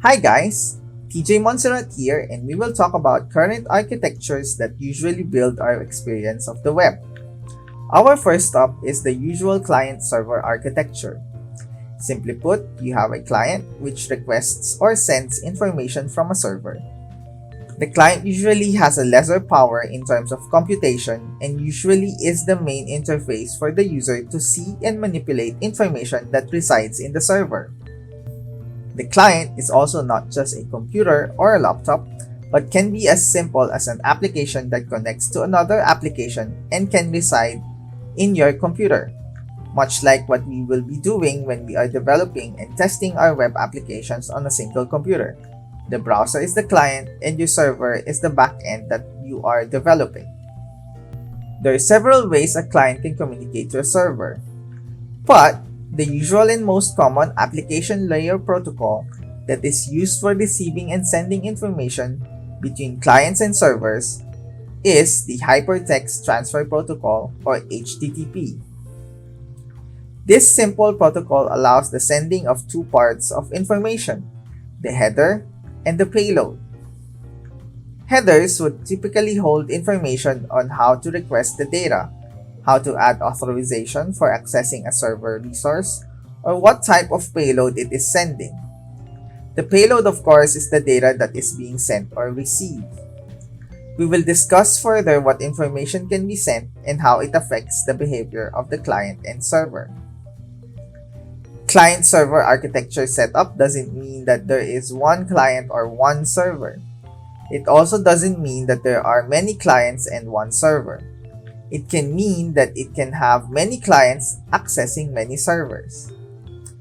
Hi guys, TJ Montserrat here, and we will talk about current architectures that usually build our experience of the web. Our first stop is the usual client-server architecture. Simply put, you have a client which requests or sends information from a server. The client usually has a lesser power in terms of computation and usually is the main interface for the user to see and manipulate information that resides in the server. The client is also not just a computer or a laptop, but can be as simple as an application that connects to another application and can reside in your computer, much like what we will be doing when we are developing and testing our web applications on a single computer. The browser is the client and your server is the backend that you are developing. There are several ways a client can communicate to a server, but the usual and most common application layer protocol that is used for receiving and sending information between clients and servers is the Hypertext Transfer Protocol, or HTTP. This simple protocol allows the sending of two parts of information, the header and the payload. Headers would typically hold information on how to request the data, how to add authorization for accessing a server resource, or what type of payload it is sending. The payload, of course, is the data that is being sent or received. We will discuss further what information can be sent and how it affects the behavior of the client and server. Client-server architecture setup doesn't mean that there is one client or one server. It also doesn't mean that there are many clients and one server. It can mean that it can have many clients accessing many servers.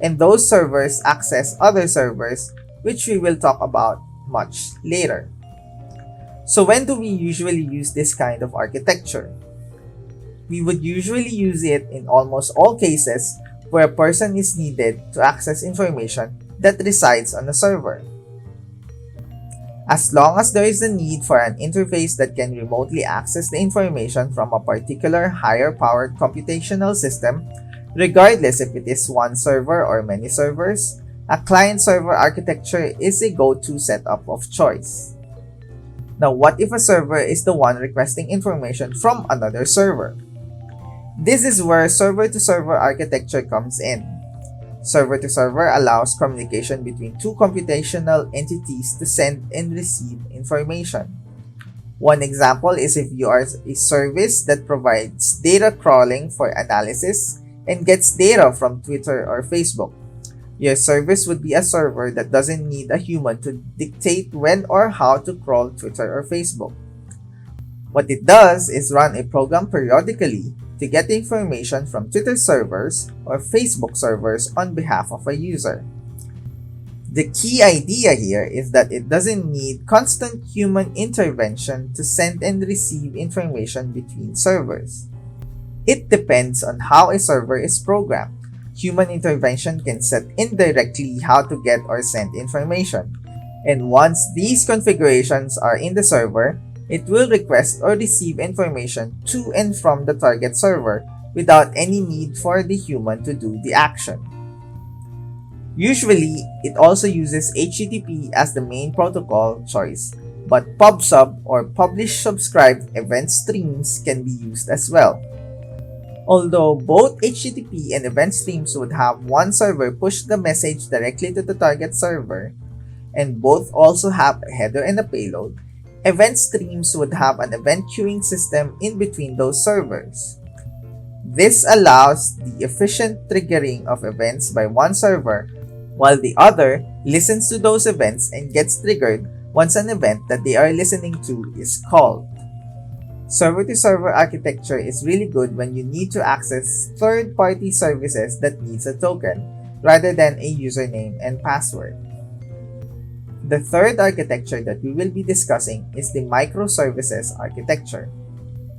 And those servers access other servers, which we will talk about much later. So when do we usually use this kind of architecture? We would usually use it in almost all cases where a person is needed to access information that resides on a server. As long as there is a need for an interface that can remotely access the information from a particular higher-powered computational system, regardless if it is one server or many servers, a client-server architecture is a go-to setup of choice. Now, what if a server is the one requesting information from another server? This is where server-to-server architecture comes in. Server-to-server allows communication between two computational entities to send and receive information. One example is if you are a service that provides data crawling for analysis and gets data from Twitter or Facebook. Your service would be a server that doesn't need a human to dictate when or how to crawl Twitter or Facebook. What it does is run a program periodically to get information from Twitter servers or Facebook servers on behalf of a user. The key idea here is that it doesn't need constant human intervention to send and receive information between servers. It depends on how a server is programmed. Human intervention can set indirectly how to get or send information, and once these configurations are in the server, it will request or receive information to and from the target server without any need for the human to do the action. Usually, it also uses HTTP as the main protocol choice, but PubSub or Publish-Subscribe event streams can be used as well. Although both HTTP and event streams would have one server push the message directly to the target server, and both also have a header and a payload, event streams would have an event queuing system in between those servers. This allows the efficient triggering of events by one server, while the other listens to those events and gets triggered once an event that they are listening to is called. Server-to-server architecture is really good when you need to access third-party services that needs a token, rather than a username and password. The third architecture that we will be discussing is the Microservices Architecture.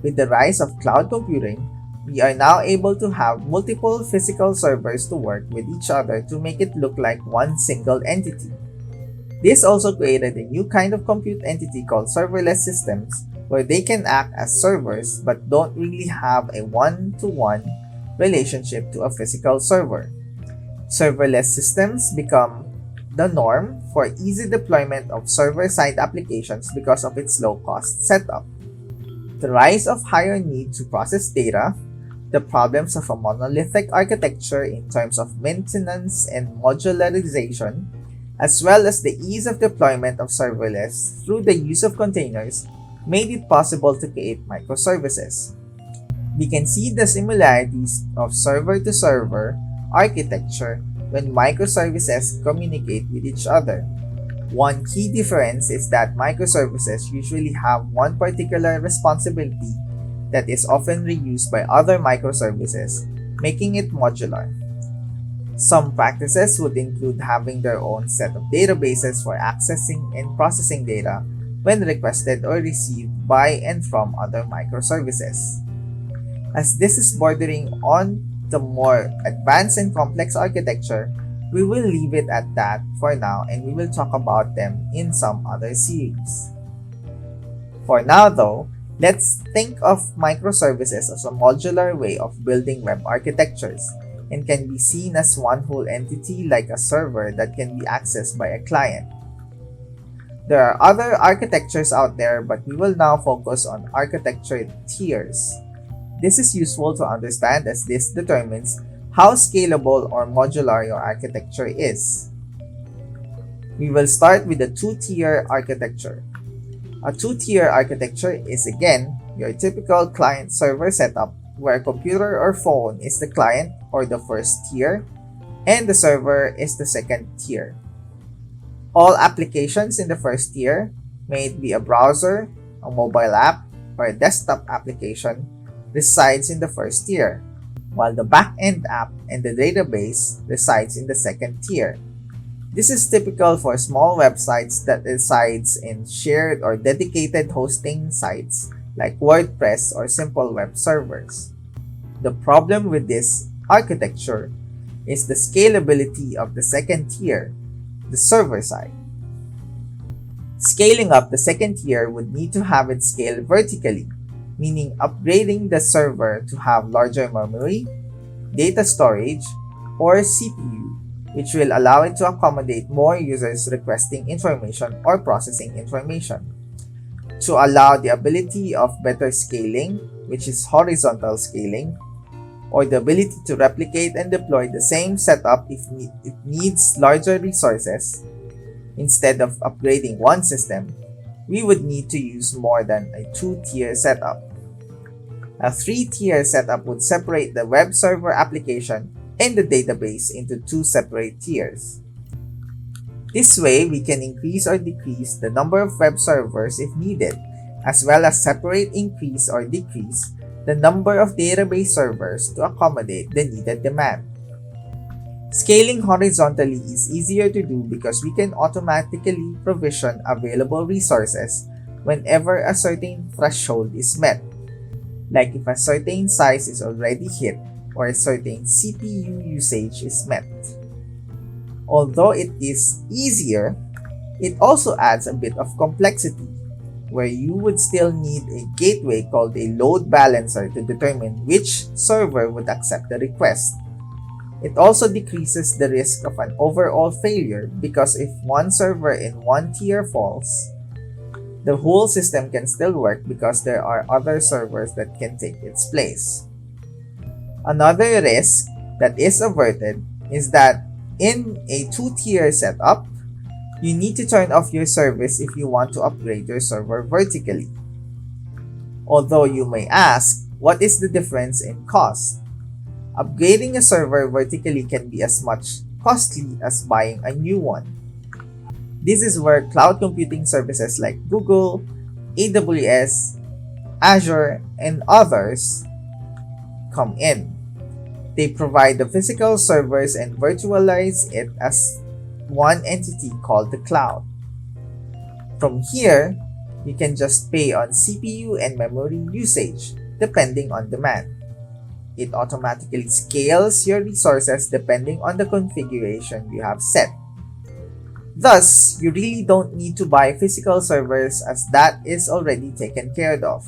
With the rise of cloud computing, we are now able to have multiple physical servers to work with each other to make it look like one single entity. This also created a new kind of compute entity called serverless systems, where they can act as servers but don't really have a one-to-one relationship to a physical server. Serverless systems become the norm for easy deployment of server-side applications because of its low-cost setup. The rise of higher need to process data, the problems of a monolithic architecture in terms of maintenance and modularization, as well as the ease of deployment of serverless through the use of containers, made it possible to create microservices. We can see the similarities of server-to-server architecture when microservices communicate with each other. One key difference is that microservices usually have one particular responsibility that is often reused by other microservices, making it modular. Some practices would include having their own set of databases for accessing and processing data when requested or received by and from other microservices. As this is bordering on the more advanced and complex architecture, we will leave it at that for now and we will talk about them in some other series. For now though, let's think of microservices as a modular way of building web architectures and can be seen as one whole entity like a server that can be accessed by a client. There are other architectures out there, but we will now focus on architecture tiers. This is useful to understand as this determines how scalable or modular your architecture is. We will start with the two-tier architecture. A two-tier architecture is again your typical client-server setup where a computer or phone is the client or the first tier and the server is the second tier. All applications in the first tier, may it be a browser, a mobile app, or a desktop application, resides in the first tier, while the back-end app and the database resides in the second tier. This is typical for small websites that resides in shared or dedicated hosting sites like WordPress or simple web servers. The problem with this architecture is the scalability of the second tier, the server side. Scaling up the second tier would need to have it scale vertically, meaning upgrading the server to have larger memory, data storage, or CPU, which will allow it to accommodate more users requesting information or processing information. To allow the ability of better scaling, which is horizontal scaling, or the ability to replicate and deploy the same setup if it needs larger resources, instead of upgrading one system, we would need to use more than a two-tier setup. A three-tier setup would separate the web server application and the database into two separate tiers. This way, we can increase or decrease the number of web servers if needed, as well as separate, increase, or decrease the number of database servers to accommodate the needed demand. Scaling horizontally is easier to do because we can automatically provision available resources whenever a certain threshold is met, like if a certain size is already hit or a certain CPU usage is met. Although it is easier, it also adds a bit of complexity, where you would still need a gateway called a load balancer to determine which server would accept the request. It also decreases the risk of an overall failure because if one server in one tier falls, the whole system can still work because there are other servers that can take its place. Another risk that is averted is that in a two-tier setup, you need to turn off your service if you want to upgrade your server vertically. Although you may ask, what is the difference in cost? Upgrading a server vertically can be as much costly as buying a new one. This is where cloud computing services like Google, AWS, Azure, and others come in. They provide the physical servers and virtualize it as one entity called the cloud. From here, you can just pay on CPU and memory usage depending on demand. It automatically scales your resources depending on the configuration you have set. Thus, you really don't need to buy physical servers as that is already taken care of.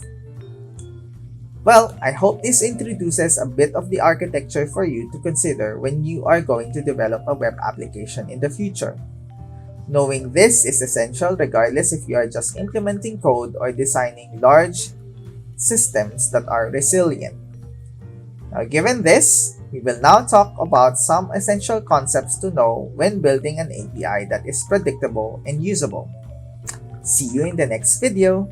Well, I hope this introduces a bit of the architecture for you to consider when you are going to develop a web application in the future. Knowing this is essential regardless if you are just implementing code or designing large systems that are resilient. Now, given this, we will now talk about some essential concepts to know when building an API that is predictable and usable. See you in the next video.